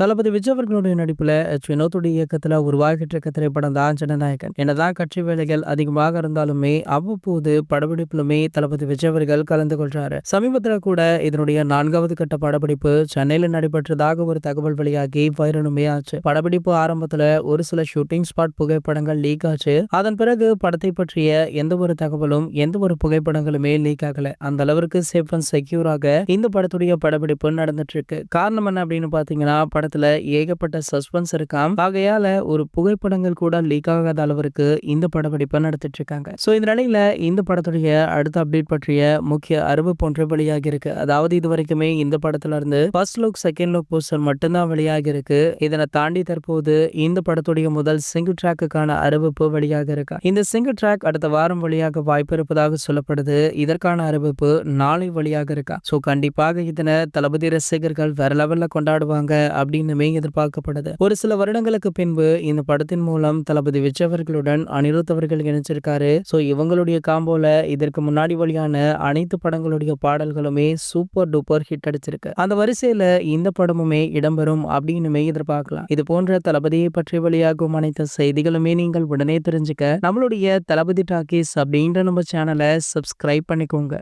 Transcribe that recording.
தளபதி விஜய் அவர்களுடைய நடிப்புல வினோத்துடைய இயக்கத்துல உருவாகிட்டு இருக்க திரைப்படம் தான் ஜனநாயகன். என்னதான் கட்சி வேலைகள் அதிகமாக இருந்தாலுமே அவ்வப்போது படப்பிடிப்பிலுமே தளபதி விஜய் அவர்கள் கலந்து கொள்றாரு. சமீபத்துல கூட இதனுடைய 4வது கட்ட படப்பிடிப்பு சென்னையில நடைபெற்றதாக ஒரு தகவல் வெளியாகி வைரலுமே ஆச்சு. படப்பிடிப்பு ஆரம்பத்துல ஒரு சில ஷூட்டிங் ஸ்பாட் புகைப்படங்கள் லீக் ஆச்சு. அதன் பிறகு படத்தை பற்றிய எந்த ஒரு தகவலும் எந்த ஒரு புகைப்படங்களுமே லீக் ஆகல. அந்த அளவிற்கு சேஃப் அண்ட் செக்யூராக இந்த படத்துடைய படப்பிடிப்பு நடந்துட்டு இருக்கு. காரணம் என்ன அப்படின்னு பாத்தீங்கன்னா, படத்துல ஏகப்பட்ட சஸ்பென்ஸ் இருக்காம். ஆகையால ஒரு புகைப்படங்கள் கூட லீக் ஆகாத அளவிற்கு இந்த படப்பிடிப்பை நடத்திட்டு இருக்காங்க. சோ இந்த நிலையில இந்த படத்துடைய அடுத்த அப்டேட் பற்றிய முக்கிய அறிவிப்பு ஒன்று வெளியாகி இருக்கு. அதாவது இது வரைக்குமே இந்த படத்துல இருந்து first look second look poster மட்டும்தான் வெளியாகி இருக்கு. இதனை தாண்டி தற்போது இந்த படத்துடைய முதல் சிங்கிள் ட்ராக்குக்கான அறிவிப்பு வெளியாக இருக்கு. இந்த சிங்கிள் ட்ராக் அடுத்த வாரம் வெளியாக வாய்ப்பு இருப்பதாக சொல்லப்படுது. இதற்கான அறிவிப்பு நாளை வெளியாக இருக்கா. சோ கண்டிப்பாக இதனை தளபதி ரசிகர்கள் வேற லெவல்ல கொண்டாடுவாங்க அப்படின்னுமே எதிர்பார்க்கப்படுது. ஒரு சில வருடங்களுக்கு பின்பு இந்த படத்தின் மூலம் தளபதி விஜய் அவர்களுடன் அனிருத் அவர்கள் இணைச்சிருக்காரு. சோ இவங்களுடைய காம்போல இதற்கு முன்னாடி வெளியான அனைத்து படங்களுடைய பாடல்களுமே சூப்பர் டூப்பர் ஹிட் அடிச்சிருக்கு. அந்த வரிசையில இந்த படமுமே இடம்பெறும் அப்படின்னுமே எதிர்பார்க்கலாம். இது போன்ற தளபதியை பற்றி வெளியாகும் அனைத்து செய்திகளுமே நீங்கள் உடனே தெரிஞ்சுக்க நம்மளுடைய தளபதி டாக்கீஸ் அப்படின்ற நம்ம சேனலை சப்ஸ்கிரைப் பண்ணிக்கோங்க.